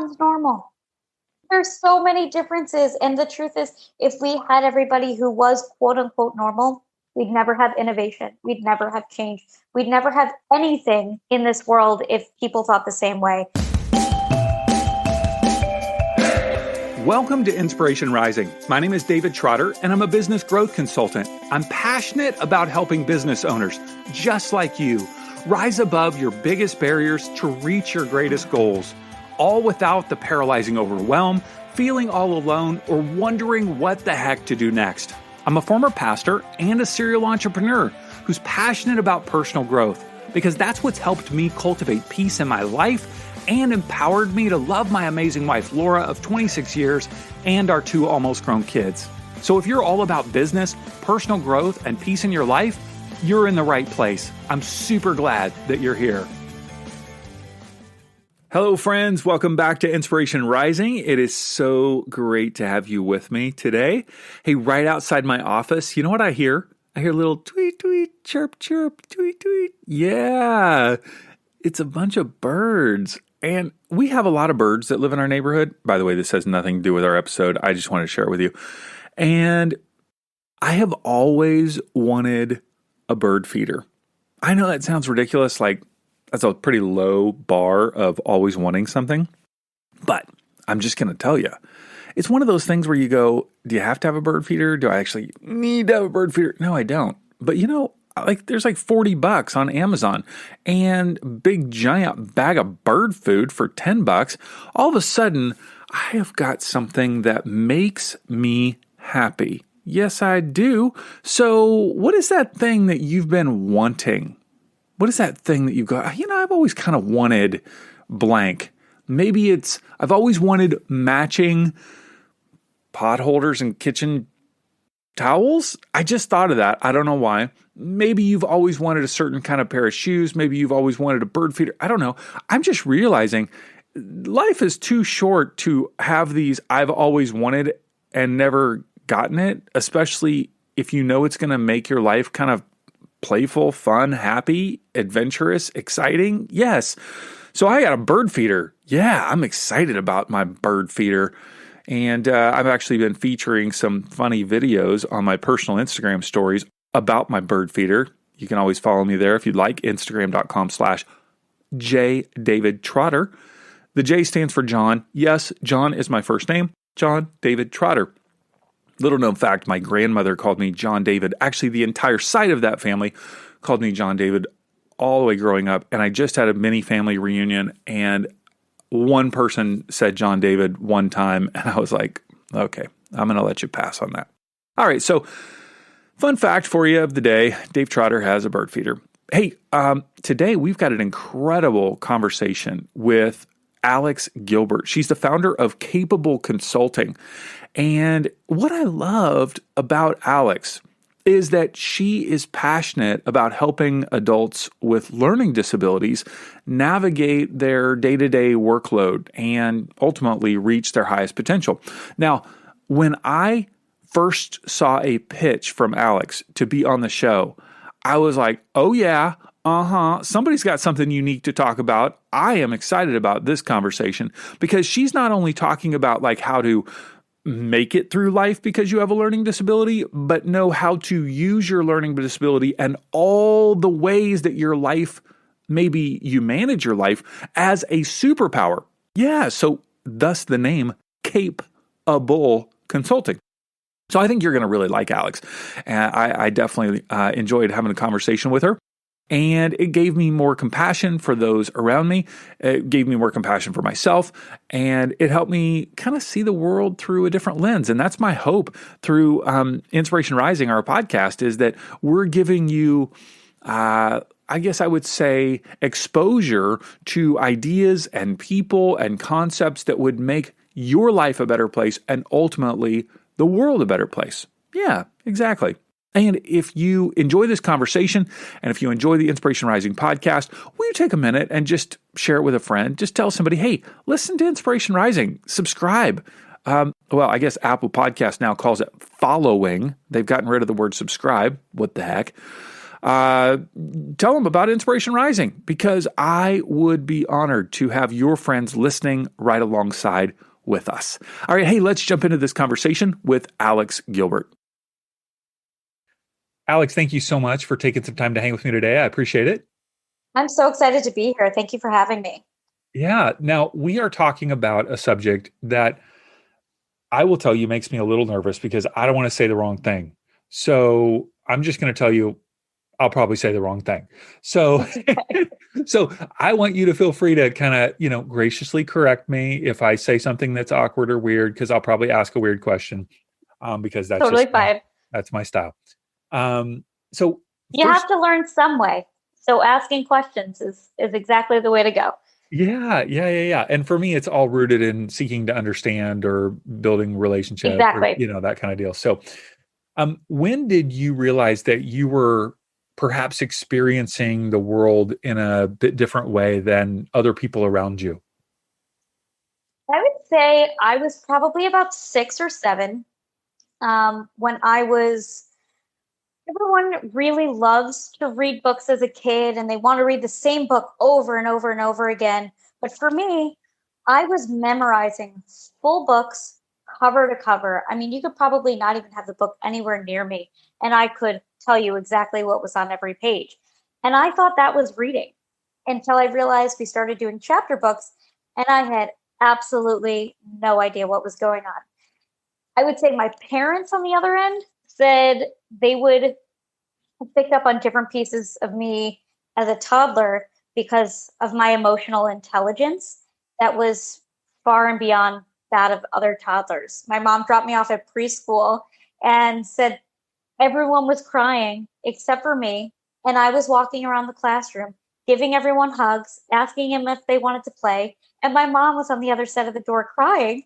everyone's normal. There's so many differences. And the truth is, if we had everybody who was quote unquote normal, we'd never have innovation. We'd never have change. We'd never have anything in this world if people thought the same way. Welcome to Inspiration Rising. My name is David Trotter, and I'm a business growth consultant. I'm passionate about helping business owners, just like you, rise above your biggest barriers to reach your greatest goals, all without the paralyzing overwhelm, feeling all alone, or wondering what the heck to do next. I'm a former pastor and a serial entrepreneur who's passionate about personal growth because that's what's helped me cultivate peace in my life and empowered me to love my amazing wife, Laura, of 26 years, and our 2 almost grown kids. So if you're all about business, personal growth, and peace in your life, you're in the right place. I'm super glad that you're here. Hello, friends. Welcome back to Inspiration Rising. It is so great to have you with me today. Hey, right outside my office, you know what I hear? I hear a little tweet, tweet, chirp, chirp, tweet, tweet. Yeah, it's a bunch of birds. And we have a lot of birds that live in our neighborhood. By the way, this has nothing to do with our episode. I just want to share it with you. And I have always wanted a bird feeder. I know that sounds ridiculous. Like, that's a pretty low bar of always wanting something. But I'm just going to tell you, it's one of those things where you go, do you have to have a bird feeder? Do I actually need to have a bird feeder? No, I don't. But you know, like there's like $40 on Amazon and big giant bag of bird food for $10. All of a sudden, I have got something that makes me happy. Yes, I do. So what is that thing that you've been wanting? What is that thing that you've got? I've always kind of wanted blank. Maybe I've always wanted matching pot holders and kitchen towels. I just thought of that. I don't know why. Maybe you've always wanted a certain kind of pair of shoes. Maybe you've always wanted a bird feeder. I don't know. I'm just realizing life is too short to have these I've always wanted and never gotten it, especially if you know it's going to make your life kind of playful, fun, happy, adventurous, exciting. Yes. So I got a bird feeder. Yeah, I'm excited about my bird feeder. And I've actually been featuring some funny videos on my personal Instagram stories about my bird feeder. You can always follow me there if you'd like, Instagram.com/JDavidTrotter. The J stands for John. Yes, John is my first name, John David Trotter. Little known fact, my grandmother called me John David. Actually, the entire side of that family called me John David all the way growing up. And I just had a mini family reunion, and one person said John David one time, and I was like, okay, I'm going to let you pass on that. All right, so fun fact for you of the day, Dave Trotter has a bird feeder. Hey, today we've got an incredible conversation with Alex Gilbert. She's the founder of Cape-Able Consulting. And what I loved about Alex is that she is passionate about helping adults with learning disabilities navigate their day-to-day workload and ultimately reach their highest potential. Now, when I first saw a pitch from Alex to be on the show, I was like, oh yeah, somebody's got something unique to talk about. I am excited about this conversation because she's not only talking about like how to make it through life because you have a learning disability, but know how to use your learning disability and all the ways that your life, maybe you manage your life as a superpower. Yeah, so thus the name Cape-Able Consulting. So I think you're going to really like Alex. And I definitely enjoyed having a conversation with her. And it gave me more compassion for those around me. It gave me more compassion for myself. And it helped me kind of see the world through a different lens. And that's my hope through Inspiration Rising, our podcast, is that we're giving you, I guess I would say, exposure to ideas and people and concepts that would make your life a better place and ultimately the world a better place. Yeah, exactly. And if you enjoy this conversation, and if you enjoy the Inspiration Rising podcast, will you take a minute and just share it with a friend? Just tell somebody, hey, listen to Inspiration Rising, subscribe. Well, I guess Apple Podcast now calls it following. They've gotten rid of the word subscribe. What the heck? tell them about Inspiration Rising, because I would be honored to have your friends listening right alongside with us. All right, hey, let's jump into this conversation with Alex Gilbert. Alex, thank you so much for taking some time to hang with me today. I appreciate it. I'm so excited to be here. Thank you for having me. Yeah. Now, we are talking about a subject that I will tell you makes me a little nervous because I don't want to say the wrong thing. So I'm just going to tell you, I'll probably say the wrong thing. So, so I want you to feel free to kind of, graciously correct me if I say something that's awkward or weird, because I'll probably ask a weird question, because that's Totally fine. That's my style. So you have to learn some way. So asking questions is exactly the way to go. Yeah. And for me, it's all rooted in seeking to understand or building relationships, exactly. or, that kind of deal. So, when did you realize that you were perhaps experiencing the world in a bit different way than other people around you? I would say I was probably about 6 or 7 when everyone really loves to read books as a kid and they want to read the same book over and over and over again. But for me, I was memorizing full books cover to cover. I mean, you could probably not even have the book anywhere near me, and I could tell you exactly what was on every page. And I thought that was reading until I realized we started doing chapter books, and I had absolutely no idea what was going on. I would say my parents on the other end said they would pick up on different pieces of me as a toddler because of my emotional intelligence that was far and beyond that of other toddlers. My mom dropped me off at preschool and said everyone was crying except for me. And I was walking around the classroom, giving everyone hugs, asking them if they wanted to play. And my mom was on the other side of the door crying.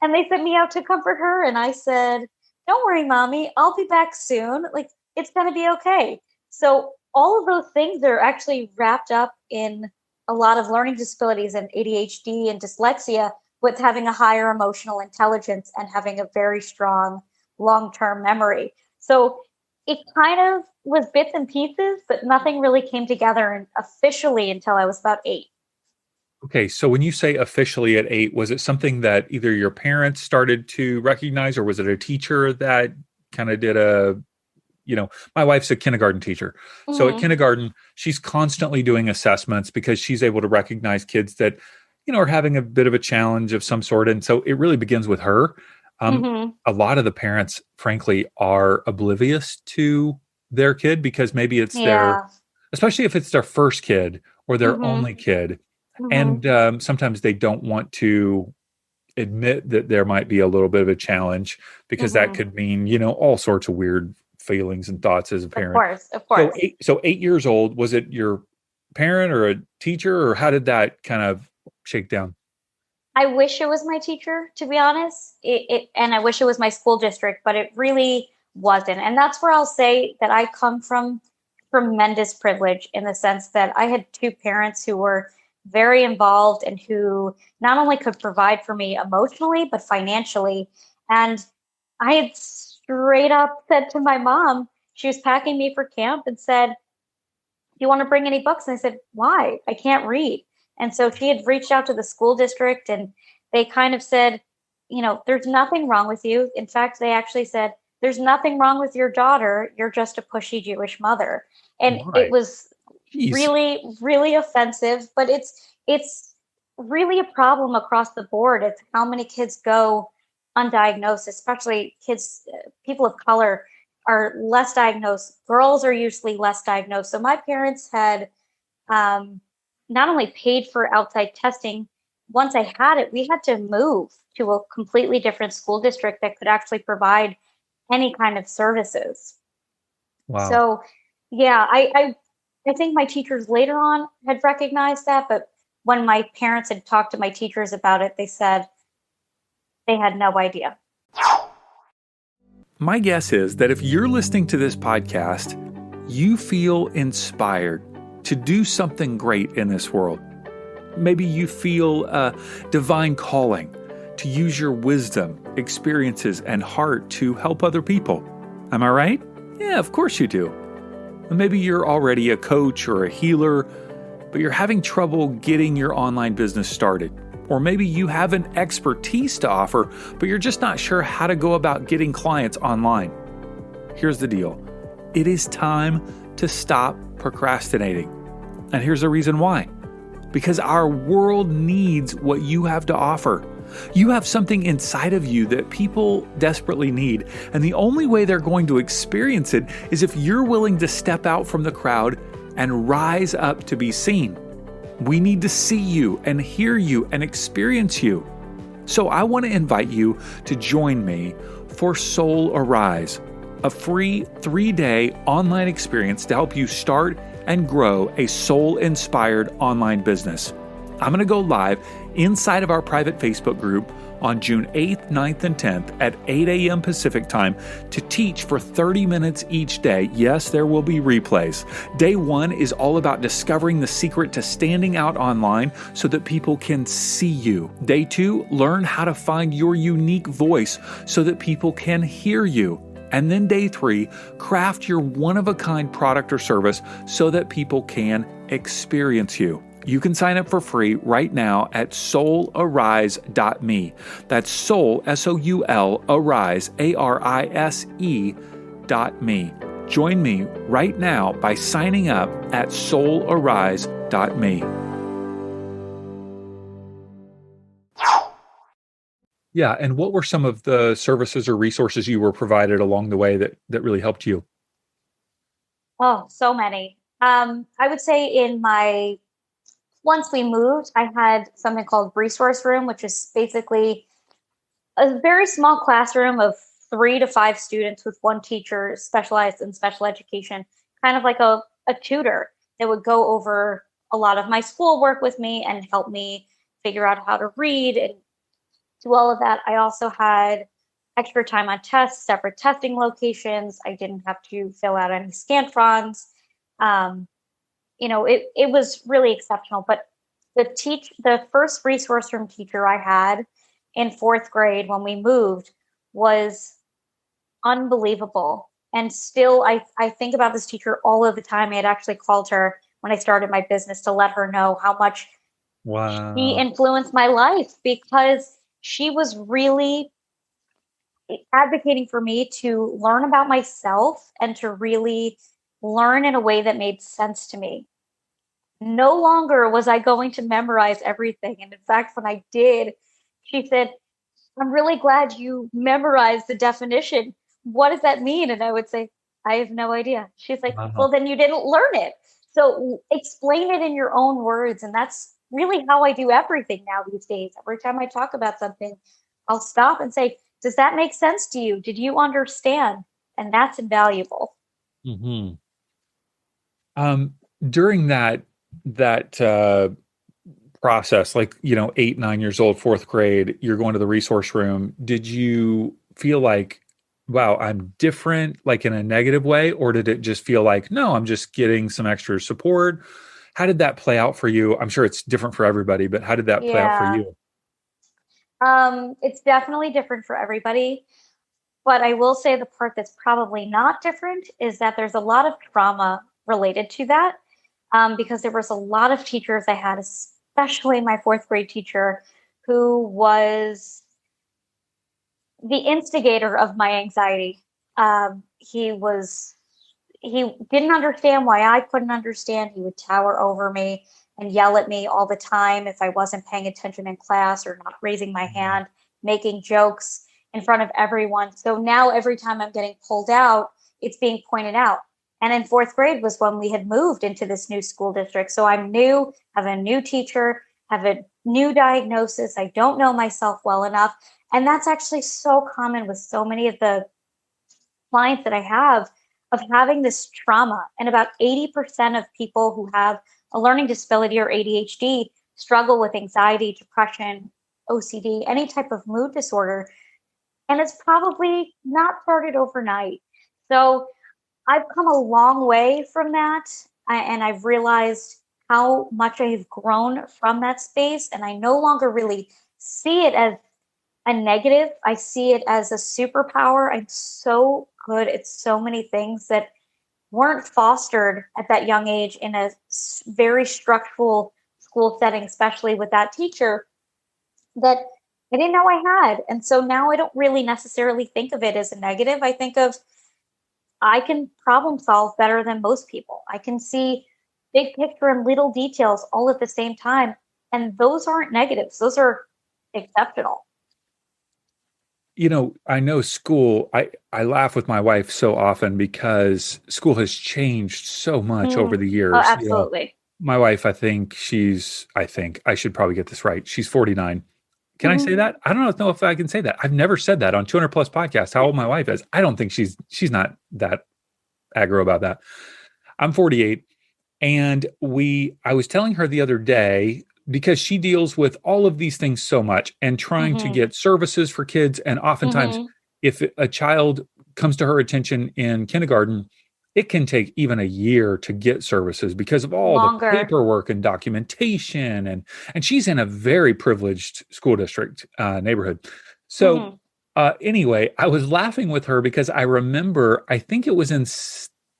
And they sent me out to comfort her. And I said, "Don't worry, mommy, I'll be back soon. Like, it's going to be okay." So all of those things are actually wrapped up in a lot of learning disabilities and ADHD and dyslexia, with having a higher emotional intelligence and having a very strong long-term memory. So it kind of was bits and pieces, but nothing really came together officially until I was about 8. Okay, so when you say officially at 8, was it something that either your parents started to recognize, or was it a teacher that kind of did my wife's a kindergarten teacher. Mm-hmm. So at kindergarten, she's constantly doing assessments because she's able to recognize kids that, are having a bit of a challenge of some sort. And so it really begins with her. A lot of the parents, frankly, are oblivious to their kid because maybe it's especially if it's their first kid or their only kid. And sometimes they don't want to admit that there might be a little bit of a challenge because that could mean, all sorts of weird feelings and thoughts as a parent. Of course. So 8 years old, was it your parent or a teacher, or how did that kind of shake down? I wish it was my teacher, to be honest. And I wish it was my school district, but it really wasn't. And that's where I'll say that I come from tremendous privilege, in the sense that I had 2 parents who were very involved and who not only could provide for me emotionally, but financially. And I had straight up said to my mom, she was packing me for camp, and said, "Do you want to bring any books?" And I said, "Why? I can't read." And so she had reached out to the school district, and they kind of said, "There's nothing wrong with you." In fact, they actually said, "There's nothing wrong with your daughter. You're just a pushy Jewish mother." And it was really, really offensive, but it's really a problem across the board. It's how many kids go undiagnosed, especially kids, people of color are less diagnosed. Girls are usually less diagnosed. So my parents had not only paid for outside testing. Once I had it, we had to move to a completely different school district that could actually provide any kind of services. Wow. So yeah, I think my teachers later on had recognized that, but when my parents had talked to my teachers about it, they said they had no idea. My guess is that if you're listening to this podcast, you feel inspired to do something great in this world. Maybe you feel a divine calling to use your wisdom, experiences, and heart to help other people. Am I right? Yeah, of course you do. Maybe you're already a coach or a healer, but you're having trouble getting your online business started. Or maybe you have an expertise to offer, but you're just not sure how to go about getting clients online. Here's the deal. It is time to stop procrastinating. And here's the reason why. Because our world needs what you have to offer. You have something inside of you that people desperately need, and the only way they're going to experience it is if you're willing to step out from the crowd and rise up to be seen. We need to see you and hear you and experience you. So I want to invite you to join me for Soul Arise, a free 3-day online experience to help you start and grow a soul-inspired online business. I'm going to go live inside of our private Facebook group on June 8th, 9th, and 10th at 8 a.m. Pacific time to teach for 30 minutes each day. Yes, there will be replays. Day 1 is all about discovering the secret to standing out online so that people can see you. Day 2, learn how to find your unique voice so that people can hear you. And then day 3, craft your one-of-a-kind product or service so that people can experience you. You can sign up for free right now at soularise.me. That's soul, S-O-U-L, arise, A-R-I-S-E.me. Join me right now by signing up at soularise.me. Yeah, and what were some of the services or resources you were provided along the way that really helped you? Oh, so many. I would say once we moved, I had something called Resource Room, which is basically a very small classroom of 3 to 5 students with one teacher specialized in special education, kind of like a tutor that would go over a lot of my schoolwork with me and help me figure out how to read and do all of that. I also had extra time on tests, separate testing locations. I didn't have to fill out any scantrons. It was really exceptional. But the first resource room teacher I had in 4th grade when we moved was unbelievable. And still, I think about this teacher all of the time. I had actually called her when I started my business to let her know how much she influenced my life, because she was really advocating for me to learn about myself and to really learn in a way that made sense to me. No longer was I going to memorize everything. And in fact, when I did, she said, "I'm really glad you memorized the definition. What does that mean?" And I would say, "I have no idea." She's like, "Well, then you didn't learn it. So explain it in your own words." And that's really how I do everything now these days. Every time I talk about something, I'll stop and say, "Does that make sense to you? Did you understand?" And that's invaluable. Mm-hmm. During that process, like, 8, 9 years old, 4th grade, you're going to the resource room. Did you feel like, wow, I'm different, like in a negative way? Or did it just feel like, no, I'm just getting some extra support? How did that play out for you? I'm sure it's different for everybody, but how did that play out for Yeah. you? It's definitely different for everybody. But I will say the part that's probably not different is that there's a lot of trauma related to that, because there was a lot of teachers I had, especially my 4th grade teacher, who was the instigator of my anxiety. He didn't understand why I couldn't understand. He would tower over me and yell at me all the time if I wasn't paying attention in class or not raising my hand, making jokes in front of everyone. So now every time I'm getting pulled out, it's being pointed out. And in 4th grade was when we had moved into this new school district. So I'm new, have a new teacher, have a new diagnosis. I don't know myself well enough. And that's actually so common with so many of the clients that I have, of having this trauma. And about 80% of people who have a learning disability or ADHD struggle with anxiety, depression, OCD, any type of mood disorder. And it's probably not started overnight. So I've come a long way from that. And I've realized how much I've grown from that space. And I no longer really see it as a negative. I see it as a superpower. I'm so good at so many things that weren't fostered at that young age in a very structural school setting, especially with that teacher, that I didn't know I had. And so now I don't really necessarily think of it as a negative. I think of I can problem solve better than most people. I can see big picture and little details all at the same time. And those aren't negatives. Those are exceptional. I know school, I laugh with my wife so often because school has changed so much over Mm. the Oh, years. absolutely. My wife, I think I should probably get this right. She's 49. Can I say Mhm. that? I don't know if I can say that. I've never said that on 200 plus podcasts, how old my wife is. I don't think she's not that aggro about that. I'm 48. And I was telling her the other day, because she deals with all of these things so much and trying to Mhm. get services for kids. And oftentimes, Mhm. if a child comes to her attention in kindergarten, it can take even a year to get services because of all the Longer. paperwork and documentation. And she's in a very privileged school district neighborhood. So, Mhm. anyway, I was laughing with her because I remember, I think it was in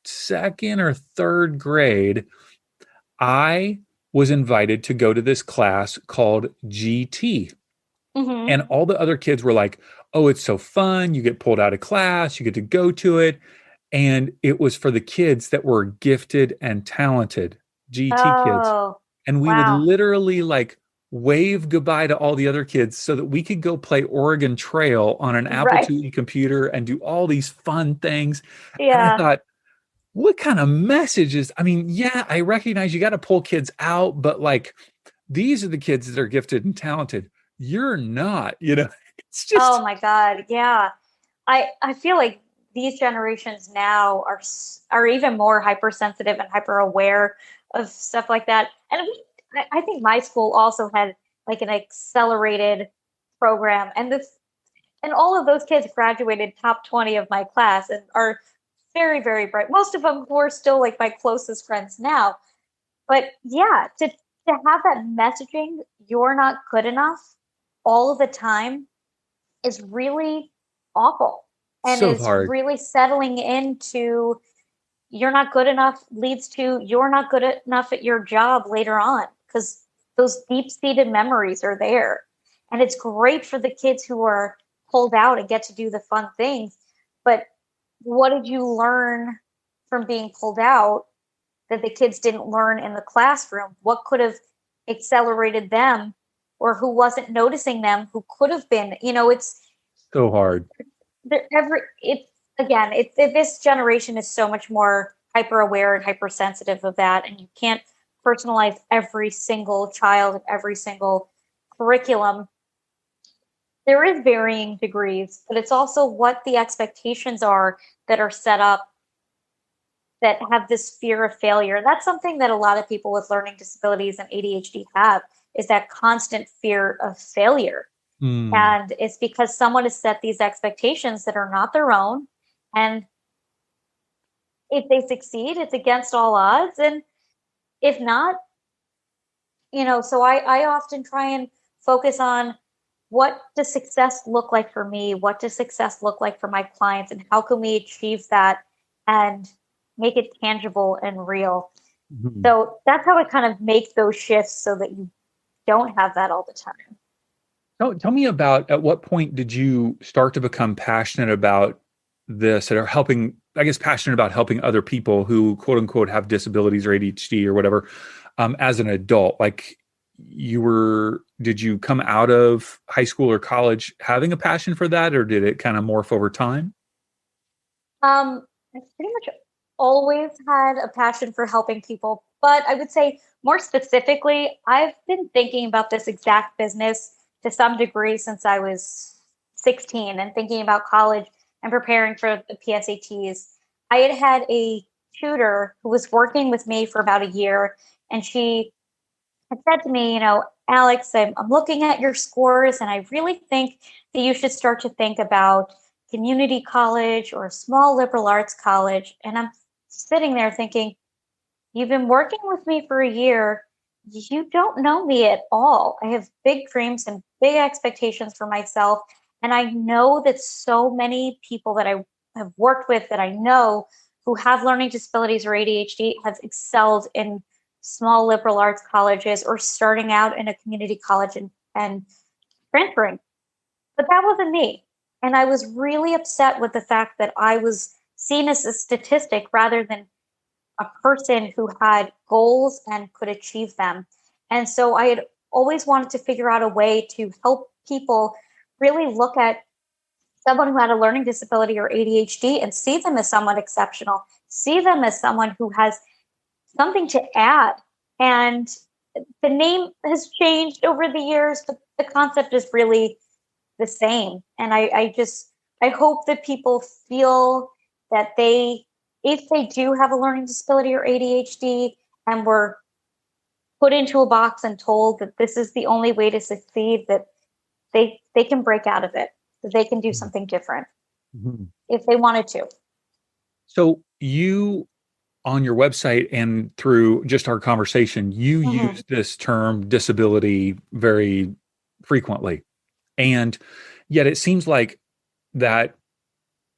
second or third grade, I was invited to go to this class called GT. And Mhm. all the other kids were like, oh, it's so fun. You get pulled out of class, you get to go to it. And it was for the kids that were gifted and talented, GT kids. Oh, And we would wow. literally like wave goodbye to all the other kids so that we could go play Oregon Trail on an Apple Right. IIe computer and do all these fun things. And I Yeah. thought, what kind of messages? I mean, yeah, I recognize you got to pull kids out, but like these are the kids that are gifted and talented. You're not, it's Oh just my God. Yeah. I feel like these generations now are even more hypersensitive and hyper aware of stuff like that. And I think my school also had like an accelerated program, and all of those kids graduated top 20 of my class and are very, very bright. Most of them who are still like my closest friends now. But yeah, to have that messaging, you're not good enough all of the time is really awful and so is hard. really settling into you're not good enough leads to you're not good enough at your job later on because those deep seated memories are there. And it's great for the kids who are pulled out and get to do the fun things. But what did you learn from being pulled out that the kids didn't learn in the classroom? What could have accelerated them, or who wasn't noticing them, who could have been? It's So hard. it's again, this generation is so much more hyper aware and hypersensitive of that, and you can't personalize every single child and every single curriculum. There is varying degrees, but it's also what the expectations are that are set up that have this fear of failure. That's something that a lot of people with learning disabilities and ADHD have, is that constant fear of failure. Hmm. And it's because someone has set these expectations that are not their own. And if they succeed, it's against all odds. And if not, so I often try and focus on what does success look like for me? What does success look like for my clients? And how can we achieve that and make it tangible and real? Mhm. So that's how I kind of make those shifts so that you don't have that all the time. Tell me about, at what point did you start to become passionate about this and are helping, I guess, passionate about helping other people who quote unquote have disabilities or ADHD or whatever, as an adult? Like did you come out of high school or college having a passion for that, or did it kind of morph over time? I've pretty much always had a passion for helping people, but I would say more specifically, I've been thinking about this exact business to some degree since I was 16 and thinking about college and preparing for the PSATs. I had a tutor who was working with me for about a year, and she had said to me, Alex, I'm looking at your scores, and I really think that you should start to think about community college or a small liberal arts college. And I'm sitting there thinking, you've been working with me for a year. You don't know me at all. I have big dreams and big expectations for myself. And I know that so many people that I have worked with that I know who have learning disabilities or ADHD have excelled in small liberal arts colleges or starting out in a community college and transferring. But that wasn't me. And I was really upset with the fact that I was seen as a statistic rather than a person who had goals and could achieve them. And so I had always wanted to figure out a way to help people really look at someone who had a learning disability or ADHD and see them as someone exceptional, see them as someone who has something to add. And the name has changed over the years, but the concept is really the same. And I hope that people feel that if they do have a learning disability or ADHD and were put into a box and told that this is the only way to succeed, that they can break out of it, that they can do something different if they wanted to. So you, on your website and through just our conversation, you use this term disability very frequently. And yet it seems like that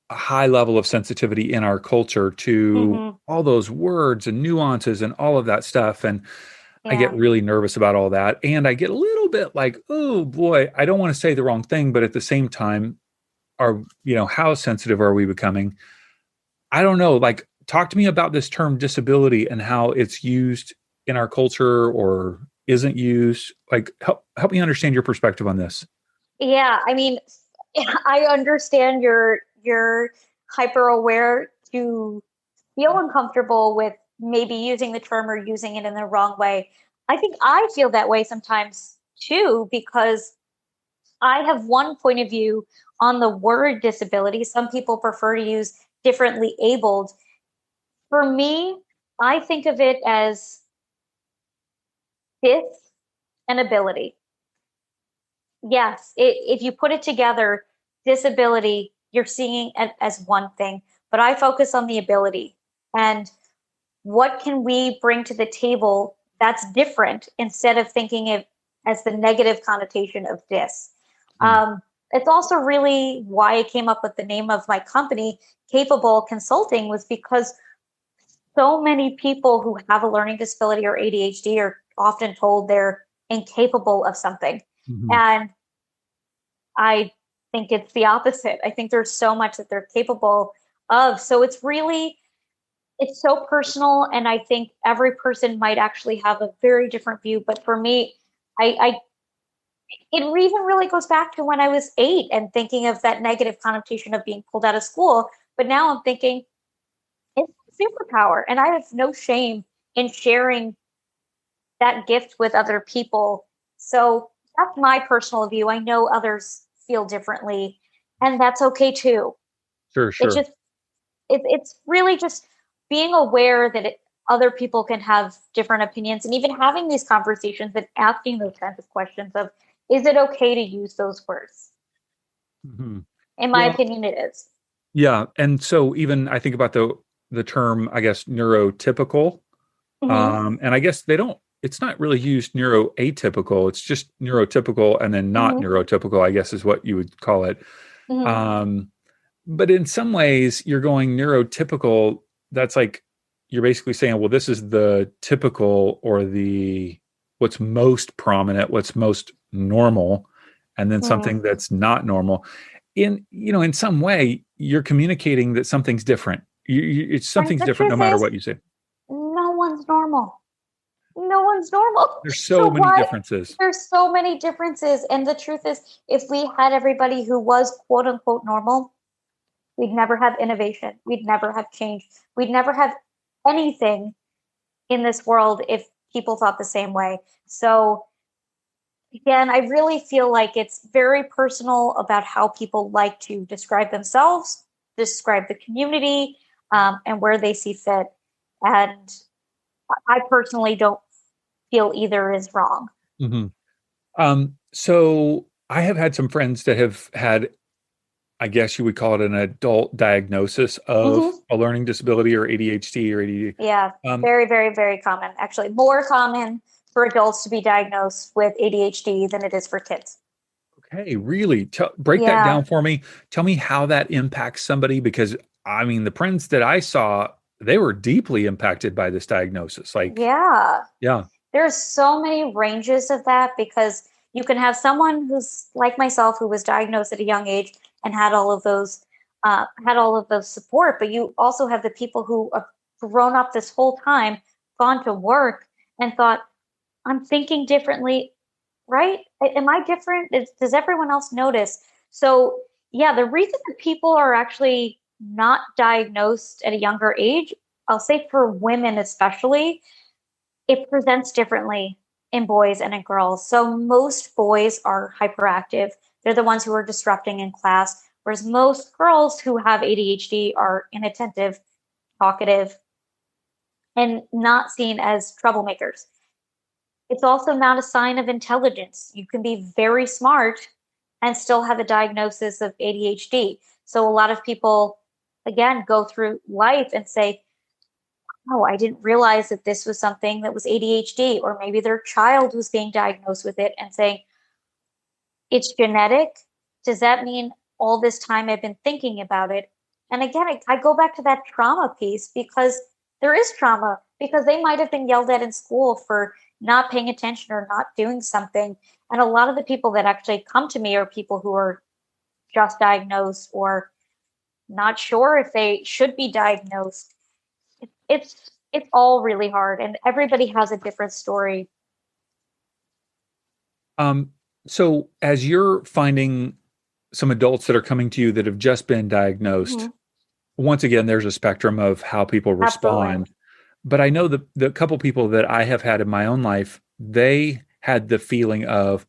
a high level of sensitivity in our culture to all those words and nuances and all of that stuff. And I get really nervous about all that. And I get a little bit like, oh boy, I don't want to say the wrong thing, but at the same time, how sensitive are we becoming? I don't know. Like, talk to me about this term disability and how it's used in our culture or isn't used. Like, help me understand your perspective on this. Yeah, I mean, I understand you're hyper aware to feel uncomfortable with maybe using the term or using it in the wrong way. I think I feel that way sometimes too, because I have one point of view on the word disability. Some people prefer to use differently abled. For me, I think of it as dis and ability. Yes, if you put it together, disability, you're seeing it as one thing, but I focus on the ability and what can we bring to the table that's different instead of thinking of as the negative connotation of dis. It's also really why I came up with the name of my company, Cape-Able Consulting, was because so many people who have a learning disability or ADHD are often told they're incapable of something. And I think it's the opposite. I think there's so much that they're capable of. So it's so personal. And I think every person might actually have a very different view. But for me, it even really goes back to when I was 8 and thinking of that negative connotation of being pulled out of school. But now I'm thinking it's a superpower. And I have no shame in sharing that gift with other people. So that's my personal view. I know others feel differently, and that's okay too. Sure. It's really just being aware that other people can have different opinions, and even having these conversations and asking those kinds of questions of, is it okay to use those words? In my opinion, it is. Yeah. And so even I think about the term, I guess, neurotypical. And I guess it's not really used neuroatypical. It's just neurotypical and then not neurotypical, I guess is what you would call it. But in some ways you're going neurotypical. That's like, you're basically saying, well, this is the typical or what's most prominent, what's most normal, and then something that's not normal. In some way, you're communicating that something's different. Something's different no matter what you say. No one's normal. No one's normal. There's so many differences. There's so many differences. And the truth is, if we had everybody who was quote unquote normal, we'd never have innovation. We'd never have change. We'd never have anything in this world if people thought the same way. So again, I really feel like it's very personal about how people like to describe themselves, describe the community, and where they see fit. And I personally don't feel either is wrong. So I have had some friends that have had, I guess you would call it an adult diagnosis of a learning disability or ADHD or ADD. Yeah, very, very, very common. Actually, more common for adults to be diagnosed with ADHD than it is for kids. Okay, really? Break that down for me. Tell me how that impacts somebody, because I mean, the friends that I saw they were deeply impacted by this diagnosis. Like, Yeah. yeah, There's so many ranges of that because you can have someone who's like myself who was diagnosed at a young age and had all of those support, but you also have the people who have grown up this whole time, gone to work and thought, I'm thinking differently, right? Am I different? Does everyone else notice? So yeah, the reason that people are actually not diagnosed at a younger age, I'll say for women especially, it presents differently in boys and in girls. So most boys are hyperactive. They're the ones who are disrupting in class, whereas most girls who have ADHD are inattentive, talkative, and not seen as troublemakers. It's also not a sign of intelligence. You can be very smart and still have a diagnosis of ADHD. So a lot of people, again, go through life and say, oh, I didn't realize that this was something that was ADHD, or maybe their child was being diagnosed with it and saying, it's genetic. Does that mean all this time I've been thinking about it? And again, I go back to that trauma piece because there is trauma because they might have been yelled at in school for not paying attention or not doing something. And a lot of the people that actually come to me are people who are just diagnosed or not sure if they should be diagnosed. It's all really hard, and everybody has a different story. um, so as you're finding some adults that are coming to you that have just been diagnosed, Mhm. once again, there's a spectrum of how people Absolutely. respond. But I know the couple people that I have had in my own life, they had the feeling of,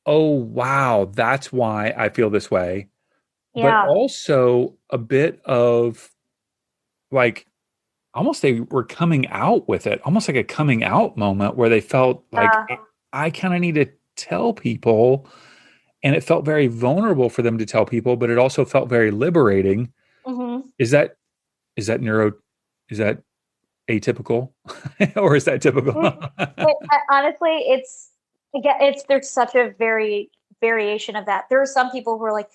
oh, wow, that's why I feel this way. But Yeah. also a bit of like, almost they were coming out with it, almost like a coming out moment where they felt like, Uh, I kind of need to tell people. And it felt very vulnerable for them to tell people, but it also felt very liberating. mhm. Is that, is that neuro, is that atypical or is that typical? Honestly, it's again, it's there's such a variation of that. There are some people who are like,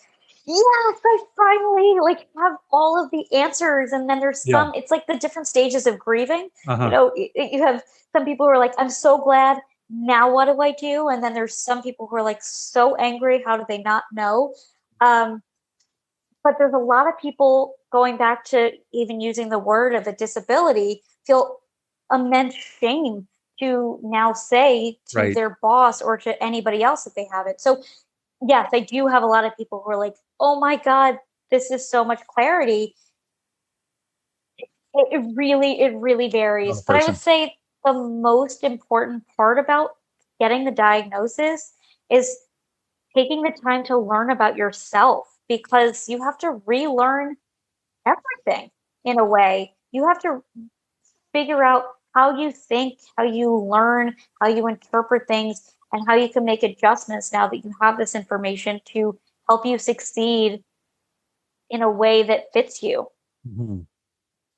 yes, I finally like have all of the answers, and then there's Yeah. some. It's like the different stages of grieving. You Uh-huh. know, you have some people who are like, I'm so glad. Now what do I do? And then there's some people who are like so angry. How do they not know? Um, but there's a lot of people going back to even using the word of a disability feel immense shame to now say to Right. their boss or to anybody else that they have it. So yes, I do have a lot of people who are like, oh my God, this is so much clarity. It really On a varies. But I would person. say the most important part about getting the diagnosis is taking the time to learn about yourself because you have to relearn everything in a way. You have to figure out how you think, how you learn, how you interpret things, and how you can make adjustments now that you have this information to help you succeed in a way that fits you. Mhm.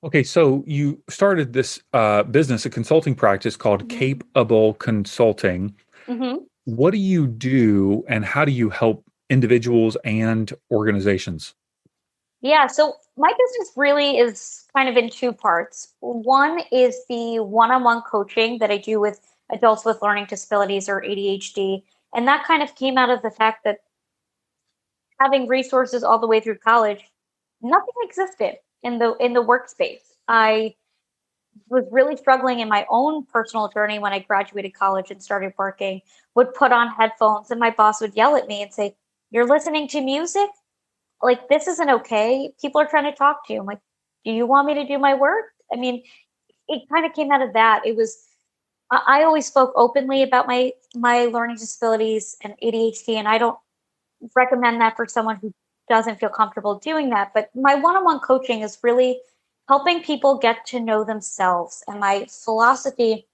Okay, so you started this business, a consulting practice called Mhm. Cape-Able Consulting. Mhm. What do you do and how do you help individuals and organizations? Yeah, so my business really is kind of in two parts. One is the one on one coaching that I do with adults with learning disabilities or ADHD. And that kind of came out of the fact that having resources all the way through college, nothing existed in the workspace. I was really struggling in my own personal journey when I graduated college and started working, would put on headphones and my boss would yell at me and say, "You're listening to music? Like this isn't okay. People are trying to talk to you." I'm like, "Do you want me to do my work?" I mean, it kind of came out of that. It was I always spoke openly about my learning disabilities and ADHD, and I don't recommend that for someone who doesn't feel comfortable doing that. But my one on one coaching is really helping people get to know themselves. And my philosophy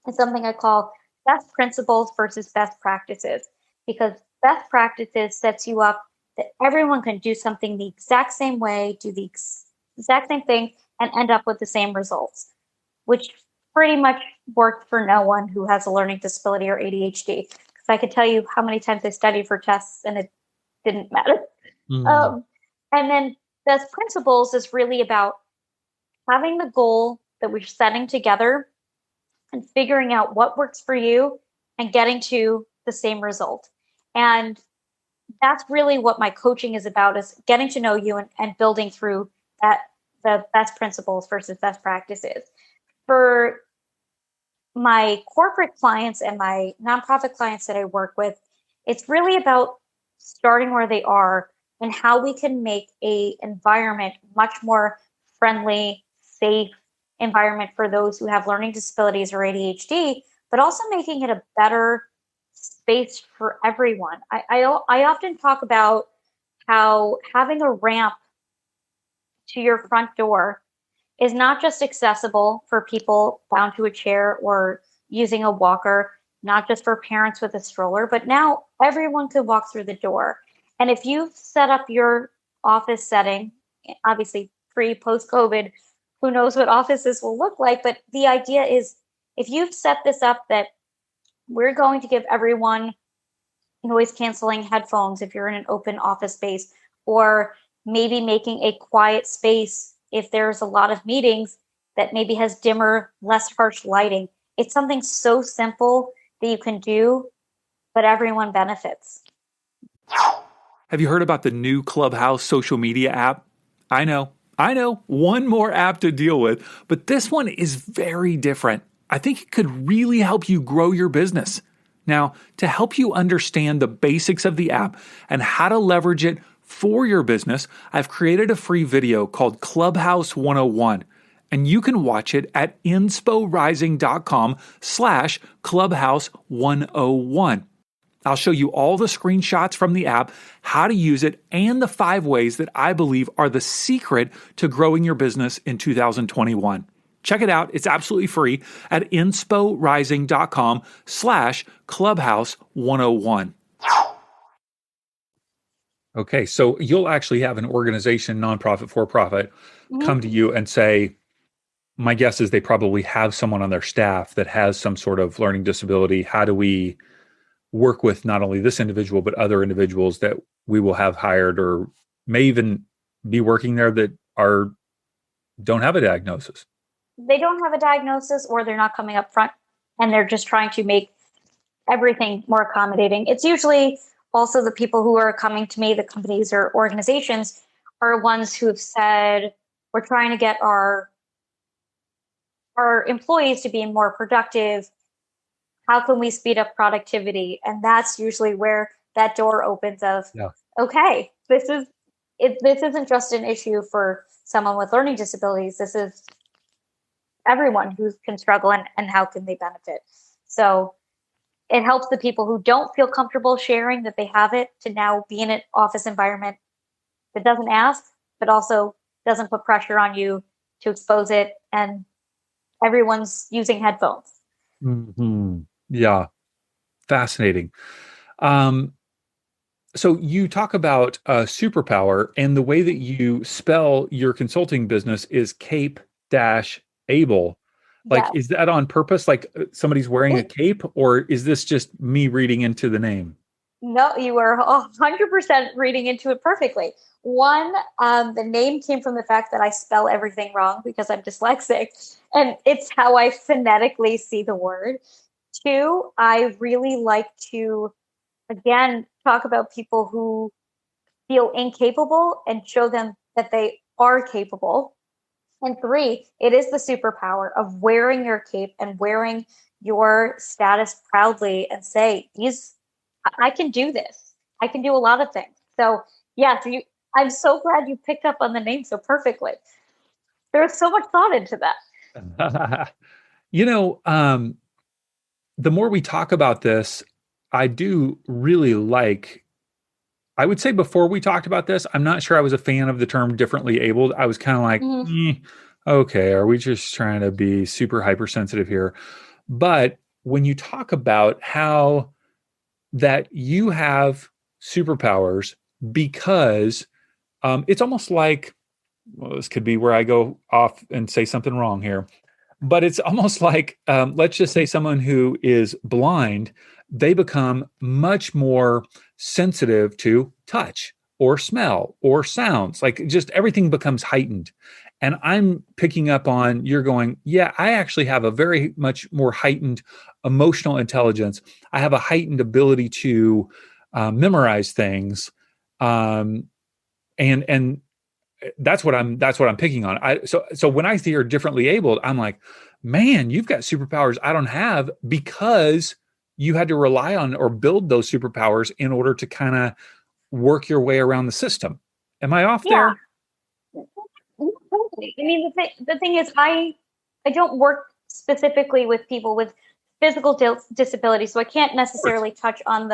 is something I call best principles versus best practices, because best practices sets you up that everyone can do something the exact same way, do the exact same thing, and end up with the same results, which pretty much worked for no one who has a learning disability or ADHD. Because I could tell you how many times I studied for tests and it didn't matter. Mm. Um, and then best principles is really about having the goal that we're setting together and figuring out what works for you and getting to the same result. And that's really what my coaching is about, is getting to know you and building through that, the best principles versus best practices. For my corporate clients and my nonprofit clients that I work with, it's really about starting where they are and how we can make a environment much more friendly, safe environment for those who have learning disabilities or ADHD, but also making it a better space for everyone. I often talk about how having a ramp to your front door is not just accessible for people bound to a chair or using a walker, not just for parents with a stroller, but now everyone could walk through the door. And if you've set up your office setting, obviously pre, post COVID, who knows what offices will look like, but the idea is if you've set this up that we're going to give everyone noise canceling headphones if you're in an open office space, or maybe making a quiet space if there's a lot of meetings that maybe has dimmer, less harsh lighting. It's something so simple that you can do, but everyone benefits. Have you heard about the new Clubhouse social media app? I know, one more app to deal with, but this one is very different. I think it could really help you grow your business. Now, to help you understand the basics of the app and how to leverage it for your business, I've created a free video called Clubhouse 101, and you can watch it at insporising.com/Clubhouse 101. I'll show you all the screenshots from the app, how to use it, and the 5 ways that I believe are the secret to growing your business in 2021. Check it out. It's absolutely free at insporising.com/Clubhouse 101. Okay, so you'll actually have an organization, nonprofit, for-profit, come to you and say, my guess is they probably have someone on their staff that has some sort of learning disability. How do we work with not only this individual, but other individuals that we will have hired or may even be working there that don't have a diagnosis? They don't have a diagnosis, or they're not coming up front and they're just trying to make everything more accommodating. It's usually also the people who are coming to me, the companies or organizations, are ones who have said, we're trying to get our employees to be more productive. How can we speed up productivity? And that's usually where that door opens of, okay, this isn't just an issue for someone with learning disabilities. This is everyone who can struggle, and how can they benefit? So it helps the people who don't feel comfortable sharing that they have it to now be in an office environment that doesn't ask, but also doesn't put pressure on you to expose it, and everyone's using headphones. Mm-hmm. Yeah. Fascinating. So you talk about Superpower, and the way that you spell your consulting business is Cape-Able. Like, is that on purpose? Like somebody's wearing a cape, or is this just me reading into the name? No, you are 100% reading into it perfectly. One, the name came from the fact that I spell everything wrong because I'm dyslexic, and it's how I phonetically see the word. 2, I really like to, again, talk about people who feel incapable and show them that they are capable. And 3, it is the superpower of wearing your cape and wearing your status proudly and say, I can do this. I can do a lot of things. So yes, I'm so glad you picked up on the name so perfectly. There's so much thought into that. The more we talk about this, I do really like, I would say before we talked about this, I'm not sure I was a fan of the term differently abled. I was kind of like, okay, are we just trying to be super hypersensitive here? But when you talk about how that you have superpowers because it's almost like, well, this could be where I go off and say something wrong here, but it's almost like, let's just say someone who is blind, they become much more sensitive to touch or smell or sounds. Like just everything becomes heightened. And I'm picking up on, you're going, yeah, I actually have a very much more heightened emotional intelligence. I have a heightened ability to memorize things. And that's what I'm picking on. So when I hear differently abled, I'm like, man, you've got superpowers I don't have, because you had to rely on or build those superpowers in order to kind of work your way around the system. Am I off there? Totally. I mean, the thing is, I don't work specifically with people with physical disabilities, so I can't necessarily touch on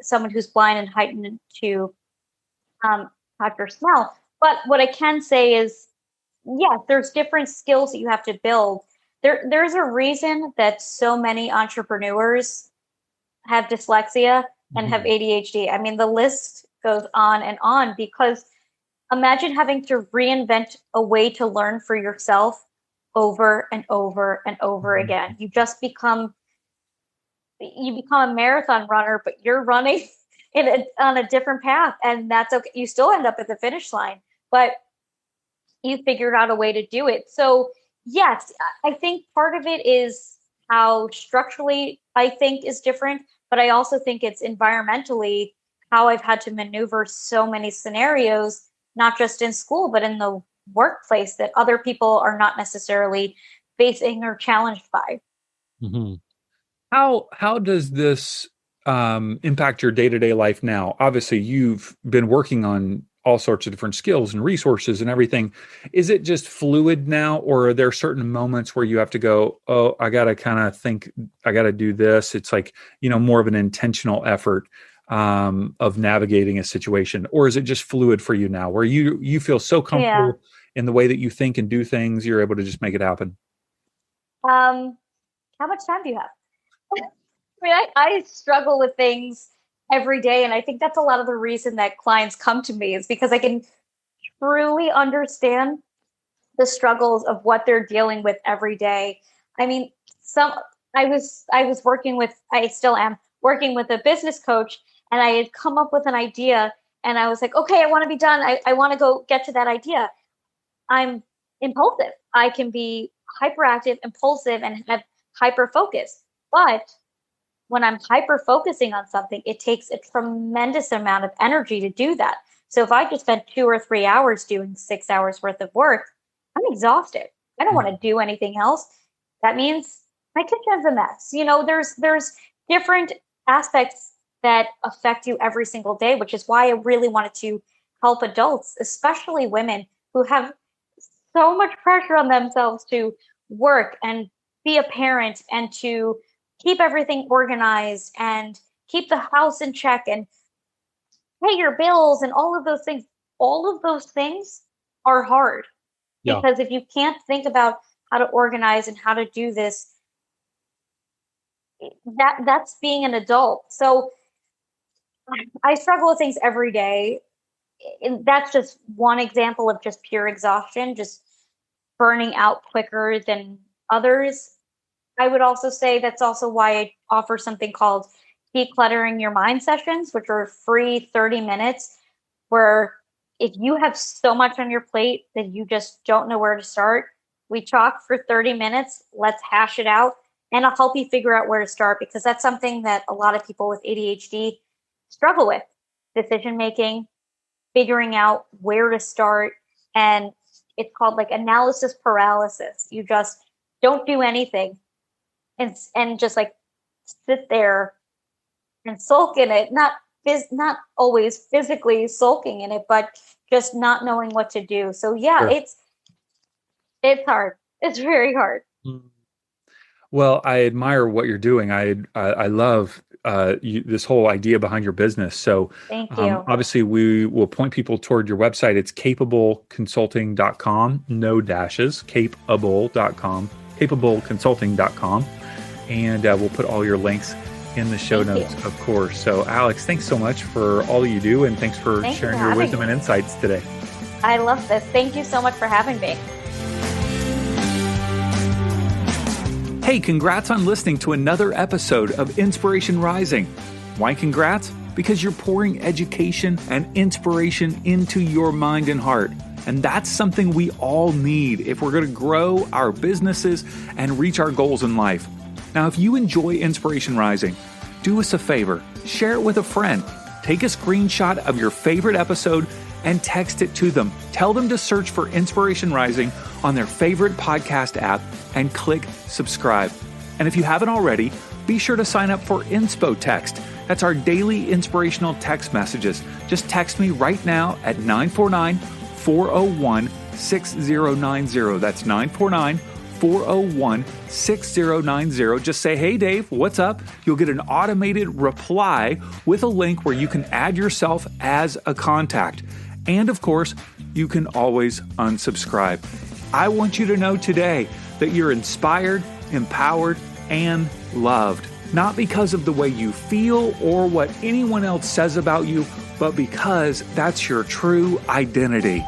someone who's blind and heightened to touch or smell. But what I can say is, yes, there's different skills that you have to build. There's a reason that so many entrepreneurs have dyslexia and have ADHD. I mean, the list goes on and on, because imagine having to reinvent a way to learn for yourself over and over and over again. You become a marathon runner, but you're running on a different path, and that's okay. You still end up at the finish line, but you figured out a way to do it. So yes, I think part of it is how structurally I think is different, but I also think it's environmentally how I've had to maneuver so many scenarios, not just in school, but in the workplace, that other people are not necessarily facing or challenged by. Mm-hmm. How does this impact your day-to-day life now? Obviously, you've been working on all sorts of different skills and resources and everything. Is it just fluid now, or are there certain moments where you have to go, oh, I got to kind of think, I got to do this? It's like, more of an intentional effort of navigating a situation, or is it just fluid for you now, where you feel so comfortable in the way that you think and do things, you're able to just make it happen? How much time do you have? I mean, I struggle with things every day, and I think that's a lot of the reason that clients come to me, is because I can truly understand the struggles of what they're dealing with every day. I mean, I still am working with a business coach, and I had come up with an idea, and I was like, okay, I want to be done. I want to go get to that idea. I'm impulsive. I can be hyperactive, impulsive, and have hyper focus. But when I'm hyper focusing on something, it takes a tremendous amount of energy to do that. So if I just spend 2 or 3 hours doing 6 hours worth of work, I'm exhausted. I don't want to do anything else. That means my kitchen's a mess. There's different aspects that affect you every single day, which is why I really wanted to help adults, especially women who have so much pressure on themselves to work and be a parent and to keep everything organized and keep the house in check and pay your bills and all of those things. All of those things are hard because if you can't think about how to organize and how to do this, that's being an adult. So I struggle with things every day. And that's just one example of just pure exhaustion, just burning out quicker than others. I would also say that's also why I offer something called decluttering your mind sessions, which are free 30 minutes, where if you have so much on your plate that you just don't know where to start, we talk for 30 minutes, let's hash it out, and I'll help you figure out where to start, because that's something that a lot of people with ADHD struggle with: decision-making, figuring out where to start. And it's called like analysis paralysis. You just don't do anything and just like sit there and sulk in it, not always physically sulking in it, but just not knowing what to do. So Sure. It's hard. It's very hard. Well, I admire what you're doing. I love this whole idea behind your business. So Thank you. Obviously we will point people toward your website. It's capeableconsulting.com, no dashes, capeable.com, capeableconsulting.com. And we'll put all your links in the show notes, of course. So Alex, thanks so much for all you do, and thanks for sharing your wisdom and insights today. I love this. Thank you so much for having me. Hey, congrats on listening to another episode of Inspiration Rising. Why congrats? Because you're pouring education and inspiration into your mind and heart. And that's something we all need if we're going to grow our businesses and reach our goals in life. Now, if you enjoy Inspiration Rising, do us a favor, share it with a friend. Take a screenshot of your favorite episode and text it to them. Tell them to search for Inspiration Rising on their favorite podcast app and click subscribe. And if you haven't already, be sure to sign up for Inspo Text. That's our daily inspirational text messages. Just text me right now at 949-401-6090. That's 949-401-6090. Just say, hey, Dave, what's up? You'll get an automated reply with a link where you can add yourself as a contact. And of course, you can always unsubscribe. I want you to know today that you're inspired, empowered, and loved. Not because of the way you feel or what anyone else says about you, but because that's your true identity.